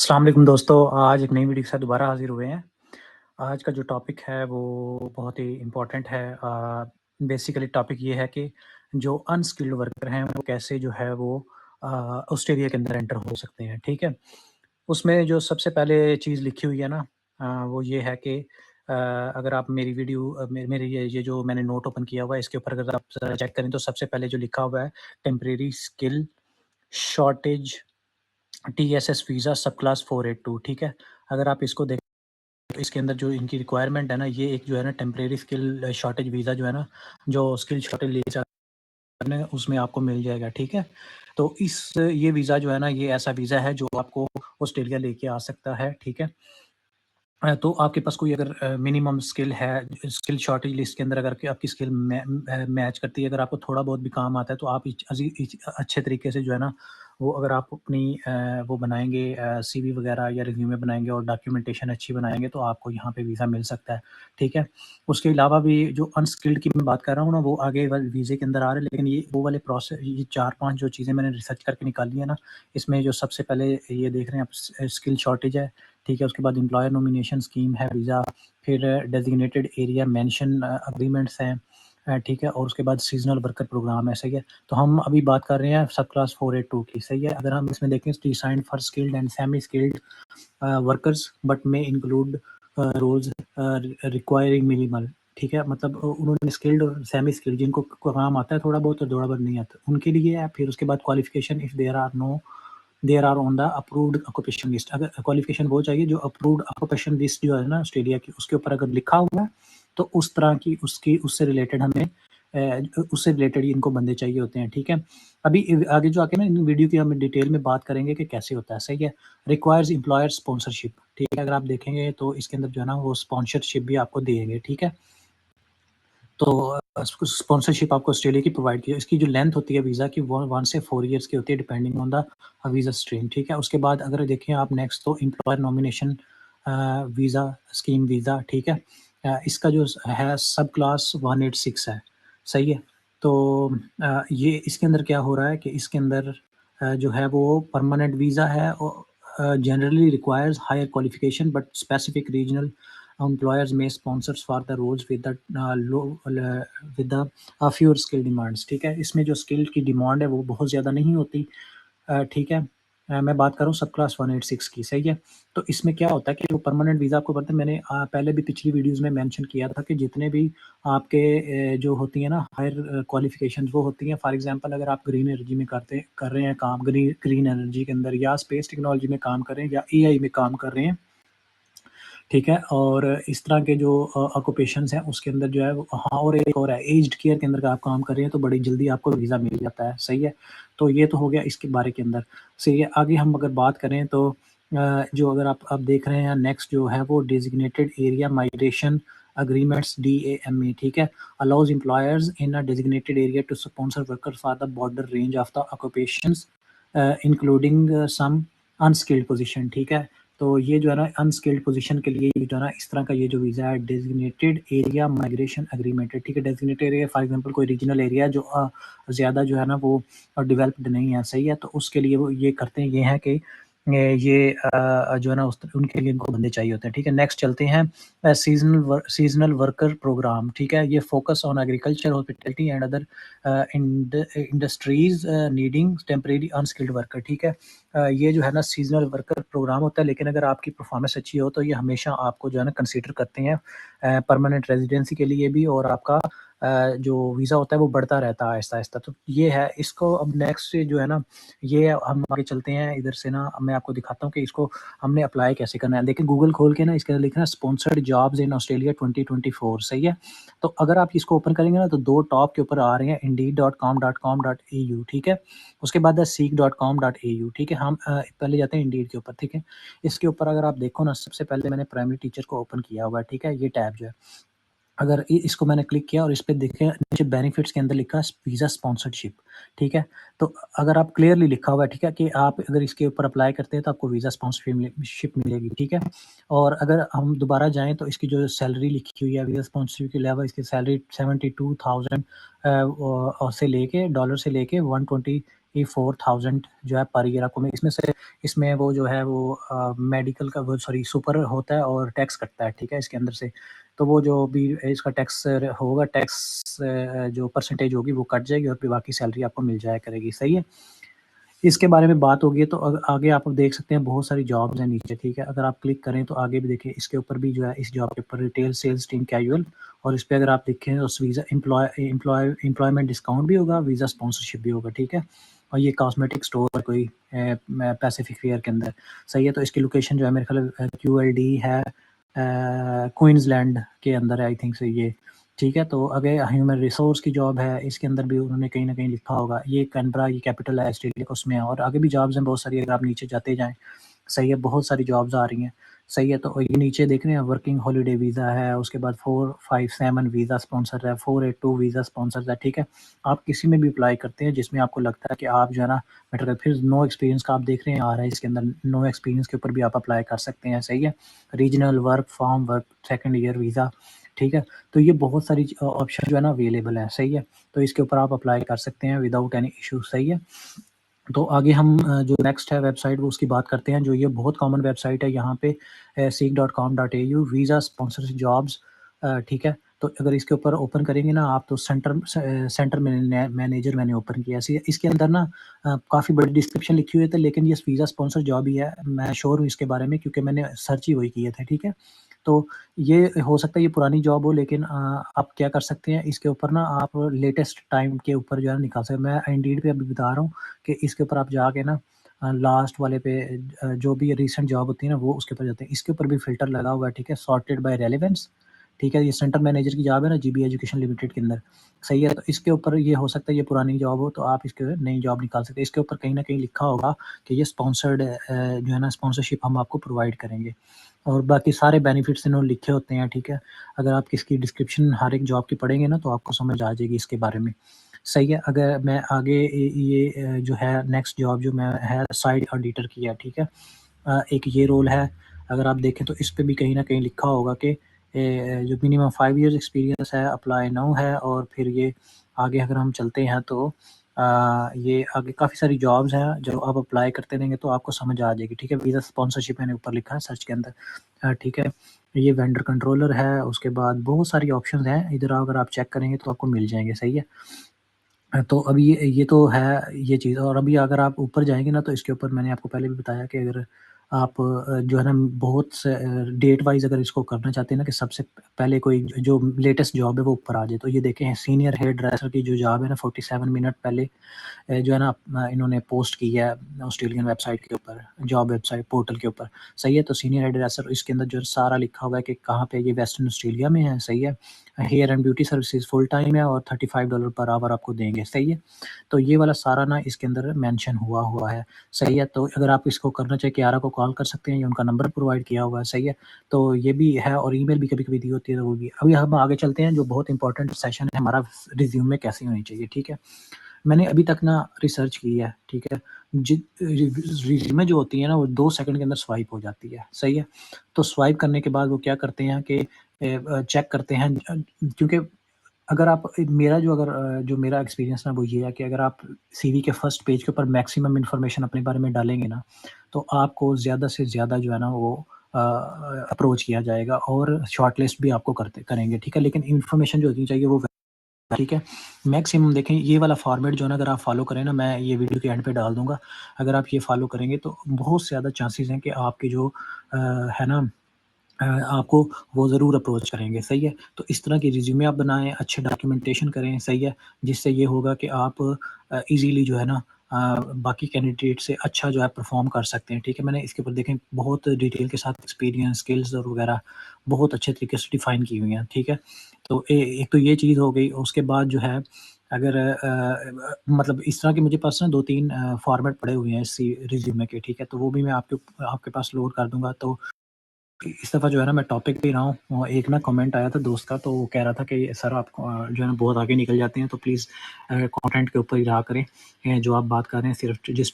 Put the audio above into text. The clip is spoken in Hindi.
अस्सलाम वालेकुम दोस्तों, आज एक नई वीडियो के साथ दोबारा हाज़िर हुए हैं। आज का जो टॉपिक है वो बहुत ही इम्पोर्टेंट है। बेसिकली टॉपिक ये है कि जो अनस्किल्ड वर्कर हैं वो कैसे जो है वो अ, ऑस्ट्रेलिया के अंदर एंटर हो सकते हैं, ठीक है? उसमें जो सबसे पहले चीज़ लिखी हुई है ना वो ये है कि अगर आप मेरी वीडियो मेरी ये जो मैंने नोट ओपन किया हुआ है इसके ऊपर अगर आप ज़रा चेक करें तो सबसे पहले जो लिखा हुआ है temporary skill shortage TSS visa सब क्लास 482 ठीक है? अगर आप इसको देखें तो इसके अंदर जो इनकी रिक्वायरमेंट है ना, ये एक जो है ना टेम्परेरी स्किल शॉर्टेज वीज़ा जो है ना, जो स्किल शॉर्टेज ले जाने उसमें आपको मिल जाएगा, ठीक है? तो ये वीज़ा जो है ना, ये ऐसा वीज़ा है जो आपको ऑस्ट्रेलिया लेके आ सकता है, ठीक है? तो आपके पास कोई अगर मिनिमम स्किल है, स्किल शॉर्टेज लिस्ट के अंदर अगर कि आपकी स्किल मैच करती है, अगर आपको थोड़ा बहुत भी काम आता है, तो आप अच्छे तरीके से जो है ना, वो अगर आप अपनी वो बनाएँगे सीवी वगैरह या रिज़्यूमे बनाएँगे और डॉक्यूमेंटेशन अच्छी बनाएँगे, तो आपको यहाँ पे वीज़ा मिल सकता है, ठीक है? उसके अलावा भी जो अनस्किल्ड की मैं बात कर रहा हूँ ना, वो आगे वाले वीज़े के अंदर आ रहे हैं, लेकिन ये वो वाले ये 4-5 जो चीज़ें मैंने रिसर्च करके निकाली है ना, इसमें जो सबसे पहले ये देख रहे हैं आप स्किल शॉर्टेज है, ठीक है, उसके बाद एम्प्लॉयर नॉमिनेशन स्कीम है वीज़ा, फिर डेज़िग्नेटेड एरिया मेंशन एग्रीमेंट्स हैं ठीक है, और उसके बाद सीज़नल वर्कर प्रोग्राम है, सही है। तो हम अभी बात कर रहे हैं सब क्लास 482 की, सही है। अगर हम इसमें देखें designed for skilled and semi skilled workers but may include roles requiring minimal, ठीक है। मतलब उन्होंने स्किल्ड और सेमी स्किल्ड जिनको काम आता है थोड़ा बहुत और थोड़ा बहुत नहीं आता, उनके लिए है। फिर उसके बाद qualification if there are on the approved occupation list. अगर क्वालिफ़िकेशन वो चाहिए जो अप्रूव्ड ऑक्यूपेशन लिस्ट जो है ना ऑस्ट्रेलिया की, उसके ऊपर अगर लिखा हुआ है, तो उस तरह की उसकी उससे रिलेटेड हमें उससे रिलेटेड ही इनको बंदे चाहिए होते हैं, ठीक है। अभी आगे जो आके ना इन वीडियो की हम डिटेल में बात करेंगे कि कैसे होता है, सही है। रिक्वायर्स एम्प्लॉयर स्पॉन्सरशिप, ठीक है। अगर आप देखेंगे तो इसके अंदर जो है ना वो स्पॉन्सरशिप भी आपको देंगे, ठीक है। तो स्पॉन्सरशिप आपको ऑस्ट्रेलिया की प्रोवाइड की है। इसकी जो लेंथ होती है वीज़ा की वो 1 से 4 ईयर्स की होती है depending on the visa stream, ठीक है। उसके बाद अगर देखें आप नेक्स्ट तो employer nomination visa scheme visa, ठीक है। इसका जो है सब क्लास 186 है, सही है। तो ये इसके अंदर क्या हो रहा है कि इसके अंदर जो है वो परमानेंट वीज़ा है और generally requires higher qualification but specific regional employers may sponsors for the roles with the with the fewer skill demands, ठीक है। इसमें जो स्किल की डिमांड है वो बहुत ज़्यादा नहीं होती, ठीक है। मैं बात कर रहा हूँ सब क्लास 186 की, सही है। तो इसमें क्या होता है कि वो परमानेंट वीज़ा आपको पता है, मैंने पहले भी पिछली वीडियोज़ में मेंशन किया था कि जितने भी आपके जो होती है ना हायर क्वालिफ़िकेशंस वो होती हैं। फॉर एग्ज़ाम्पल अगर आप ग्रीन एनर्जी में कर रहे हैं काम, ग्रीन एनर्जी के अंदर या स्पेस टेक्नोलॉजी में काम कर रहे हैं या एआई में काम कर रहे हैं, ठीक है। और इस तरह के जो ऑक्यूपेशंस हैं उसके अंदर जो है हाँ, और एक और है एज्ड केयर के अंदर अगर आप काम कर रहे हैं तो बड़ी जल्दी आपको वीज़ा मिल जाता है, सही है। तो ये तो हो गया इसके बारे के अंदर, सही है। आगे हम अगर बात करें तो जो अगर आप देख रहे हैं नेक्स्ट जो है वो designated area migration agreements DAMA, ठीक है। Allows employers in a designated area to sponsor workers for the border range of the occupations including some unskilled position, ठीक है। तो ये जो है ना अनस्किल्ड पोज़ीशन के लिए जो है ना इस तरह का ये जो वीज़ा है डेज़िग्नेटेड एरिया माइग्रेशन एग्रीमेंट है, ठीक है। डेज़िग्नेटेड एरिया फॉर एग्ज़ाम्पल कोई रीजनल एरिया जो ज़्यादा जो है ना वो डेवलप्ड नहीं है, सही है। तो उसके लिए वो ये करते हैं ये है कि ये जो है ना उनके लिए इनको बंदे चाहिए होते हैं, ठीक है। नेक्स्ट चलते हैं सीज़नल वर्कर प्रोग्राम, ठीक है। ये focus on agriculture, hospitality and other industries needing temporary unskilled worker, ठीक है। ये जो है ना सीज़नल वर्कर प्रोग्राम होता है, लेकिन अगर आपकी परफ़ॉर्मेंस अच्छी हो तो ये हमेशा आपको जो है ना कंसीडर करते हैं परमानेंट रेज़िडेंसी के लिए भी, और आपका जो वीज़ा होता है वो बढ़ता रहता है आहिस्ता-आहिस्ता। तो ये है, इसको अब नेक्स्ट जो है ना ये हम आगे चलते हैं इधर से ना, मैं आपको दिखाता हूँ कि इसको हमने अप्लाई कैसे करना है। देखिए गूगल खोल के ना इसके अंदर लिखना है स्पॉन्सर्ड जॉब्स इन ऑस्ट्रेलिया 2024, सही है। तो अगर आप इसको ओपन करेंगे ना तो 2 टॉप के ऊपर आ रहे हैं indeed.com.au, ठीक है। उसके बाद है seek.com.au, ठीक है। हम पहले जाते हैं इंडीड के ऊपर, ठीक है। इसके ऊपर अगर आप देखो ना सबसे पहले मैंने प्राइमरी टीचर को ओपन किया हुआ है, ठीक है। ये टैब जो है अगर इ इसको मैंने क्लिक किया और इस पे देखें नीचे बेनिफिट्स के अंदर लिखा है वीज़ा स्पॉन्सरशिप, ठीक है। तो अगर आप क्लियरली लिखा हुआ है, ठीक है, कि आप अगर इसके ऊपर अप्लाई करते हैं तो आपको वीज़ा स्पॉन्सरशिप मिलेगी, ठीक है। और अगर हम दोबारा जाएँ तो इसकी जो सैलरी लिखी हुई है वीज़ा स्पॉन्सरशिप के अलावा इसकी सैलरी 72,000 से लेके 120 ये 4000 जो है पर ईयर आपको इसमें वो जो है वो मेडिकल का वो सॉरी सुपर होता है और टैक्स कटता है, ठीक है? इसके अंदर से। तो वो जो भी इसका टैक्स होगा टैक्स जो परसेंटेज होगी वो कट जाएगी और फिर बाकी सैलरी आपको मिल जाया करेगी, सही है? इसके बारे में बात होगी तो आगे आप देख सकते हैं बहुत सारी जॉब्स हैं नीचे, ठीक है? अगर आप क्लिक करें तो आगे भी देखिए इसके ऊपर भी जो है इस जॉब के ऊपर रिटेल सेल्स टीम कैजुअल और इस पे अगर आप देखें तो वीज़ा एम्प्लॉयमेंट डिस्काउंट भी होगा, वीज़ा स्पॉन्सरशिप भी होगा, ठीक है? और ये कॉस्मेटिक स्टोर है कोई पैसिफिक रियर के अंदर, सही है? तो इसकी लोकेशन जो है मेरे ख्याल क्यूएलडी है क्वींसलैंड के अंदर है आई थिंक सो ये, ठीक है? तो अगर ह्यूमन रिसोर्स की जॉब है, इसके अंदर भी उन्होंने कहीं न कहीं लिखा होगा, ये कैनबरा ये कैपिटल है ऑस्ट्रेलिया का उसमें है और आगे भी जॉब्स हैं बहुत सारी अगर आप नीचे जाते जाएँ, सही है? बहुत सारी जॉब्स आ रही हैं, सही है? तो ये नीचे देख रहे हैं वर्किंग हॉलिडे वीज़ा है, उसके बाद 457 वीज़ा स्पॉन्सर है, 482 वीज़ा स्पॉन्सर्स है, ठीक है? आप किसी में भी अप्लाई करते हैं जिसमें आपको लगता है कि आप जो है ना फिर नो एक्सपीरियंस का आप देख रहे हैं आ रहा है इसके अंदर, नो एक्सपीरियंस के ऊपर भी आप अप्लाई कर सकते हैं, सही है? Regional work, farm work, second year visa, ठीक है? तो ये बहुत सारी ऑप्शन जो है ना अवेलेबल है, सही है? तो इसके ऊपर आप अप्लाई कर सकते हैं विदाउट एनी इश्यू, सही है? तो आगे हम जो नेक्स्ट है वेबसाइट वो उसकी बात करते हैं, जो ये बहुत कॉमन वेबसाइट है यहाँ पे seek.com.au वीज़ा स्पॉन्सर्स जॉब्स ठीक है? तो अगर इसके ऊपर ओपन करेंगे ना आप तो सेंटर मैनेजर मैंने ओपन किया है। इसके अंदर ना काफ़ी बड़ी डिस्क्रिप्शन लिखी हुई थी लेकिन ये वीज़ा स्पॉन्सर जॉब ही है, मैं श्योर हूँ इसके बारे में क्योंकि मैंने सर्च ही वही किए थे, ठीक है? तो ये हो सकता है ये पुरानी जॉब हो लेकिन आप क्या कर सकते हैं इसके ऊपर ना आप लेटेस्ट टाइम के ऊपर जो है निकाल सकते हैं। मैं इंडीड पे अभी बता रहा हूँ कि इसके ऊपर आप जाके ना लास्ट वाले पे जो भी रीसेंट जॉब होती है ना वो उसके ऊपर जाते हैं। इसके ऊपर भी फ़िल्टर लगा हुआ है, ठीक है? सॉर्टेड बाय रेलेवेंस, ठीक है? ये सेंटर मैनेजर की जॉब है ना जीबी एजुकेशन लिमिटेड के अंदर, सही है? तो इसके ऊपर ये हो सकता है ये पुरानी जॉब हो तो आप इसके नई जॉब निकाल सकते हैं। इसके ऊपर कहीं न कहीं लिखा होगा कि ये स्पॉन्सर्ड जो है ना स्पॉन्सरशिप हम आपको प्रोवाइड करेंगे और बाकी सारे बेनिफिट्स इन्होंने लिखे होते हैं, ठीक है? अगर आप इसकी डिस्क्रिप्शन हर एक जॉब की पढ़ेंगे ना तो आपको समझ आ जाएगी इसके बारे में। सही है, अगर मैं आगे ये जो है नेक्स्ट जॉब जो मैं है साइट ऑडिटर की है, ठीक है? एक ये रोल है, अगर आप देखें तो इस पे भी कहीं न कहीं लिखा होगा कि जो मिनिमम 5 इयर्स एक्सपीरियंस है, अप्लाई नाउ है और फिर ये आगे अगर हम चलते हैं तो ये आगे काफ़ी सारी जॉब्स हैं, जो आप अप्लाई करते रहेंगे तो आपको समझ आ जाएगी, ठीक है? वीज़ा स्पॉन्सरशिप मैंने ऊपर लिखा है सर्च के अंदर ठीक है? ये वेंडर कंट्रोलर है, उसके बाद बहुत सारी ऑप्शंस हैं, इधर अगर आप चेक करेंगे तो आपको मिल जाएँगे, सही है? तो अभी ये तो है ये चीज़ और अभी अगर आप ऊपर जाएँगे ना तो इसके ऊपर मैंने आपको पहले भी बताया कि अगर आप जो है ना बहुत से डेट वाइज़ अगर इसको करना चाहते हैं ना कि सबसे पहले कोई जो लेटेस्ट जॉब है वो ऊपर आ जाए। तो ये देखें सीनियर हेयर ड्रेसर की जो जॉब है ना 47 मिनट पहले जो है ना इन्होंने पोस्ट की है ऑस्ट्रेलियन वेबसाइट के ऊपर, जॉब वेबसाइट पोर्टल के ऊपर, सही है? तो सीनियर हेयर ड्रेसर इसके अंदर जो सारा लिखा हुआ है कि कहाँ पे ये वेस्टर्न ऑस्ट्रेलिया में है, सही है? Hair and beauty services full time है और $35 पर आवर आपको देंगे, सही है? तो ये वाला सारा ना इसके अंदर मेंशन हुआ हुआ है, सही है? तो अगर आप इसको करना चाहें कियारा को कॉल कर सकते हैं, ये उनका नंबर प्रोवाइड किया हुआ है, सही है? तो ये भी है और ईमेल भी कभी-कभी दी होती है तो वो भी। अभी हम आगे चलते हैं जो बहुत इंपॉर्टेंट सेशन है हमारा रिज़्यूमे कैसी होनी चाहिए, ठीक है? मैंने अभी तक ना रिसर्च की है, ठीक है? जि रिज़्यूमे जो होती है ना वो 2 सेकंड के अंदर स्वाइप हो जाती है, सही है? तो स्वाइप करने के बाद वो क्या करते हैं कि चेक करते हैं क्योंकि अगर आप जो मेरा एक्सपीरियंस ना वो ये है कि अगर आप सीवी के फर्स्ट पेज के ऊपर मैक्सिमम इन्फॉर्मेशन अपने बारे में डालेंगे ना, तो आपको ज़्यादा से ज़्यादा जो है ना वो अप्रोच किया जाएगा और शॉर्टलिस्ट भी आपको करते करेंगे, ठीक है? लेकिन इन्फॉर्मेशन जो होनी चाहिए वो ठीक है? मैक्सिमम देखें ये वाला फॉर्मेट जो है ना अगर आप फ़ॉलो करें ना मैं ये वीडियो के एंड पे डाल दूँगा। अगर आप ये फ़ॉलो करेंगे तो बहुत ज़्यादा चांसेज़ हैं कि आपके जो अ, है ना आपको वो ज़रूर अप्रोच करेंगे, सही है? तो इस तरह की रिज़्यूमे आप बनाएँ, अच्छे डॉक्यूमेंटेशन करें, सही है? जिससे ये होगा कि आप ईज़िली जो है ना बाकी कैंडिडेट से अच्छा जो है परफ़ॉर्म कर सकते हैं, ठीक है? मैंने इसके ऊपर देखें बहुत डिटेल के साथ एक्सपीरियंस, स्किल्स और वगैरह बहुत अच्छे तरीके से डिफ़ाइन की हुई हैं, ठीक है? तो एक तो ये चीज़ हो गई, उसके बाद जो है अगर मतलब इस तरह के मुझे पास ना 2-3 फॉर्मेट पड़े हुए हैं इसी रिज़्यूमे के, ठीक है? तो वो भी मैं आपके पास लोड कर दूँगा तो इस दफ़ा जो है ना मैं टॉपिक पे ही रहा हूँ एक ना कमेंट आया था दोस्त का तो वो कह रहा था कि सर आप जो है ना बहुत आगे निकल जाते हैं तो प्लीज़ कंटेंट के ऊपर ही रहा करें जो आप बात कर रहे हैं सिर्फ जिस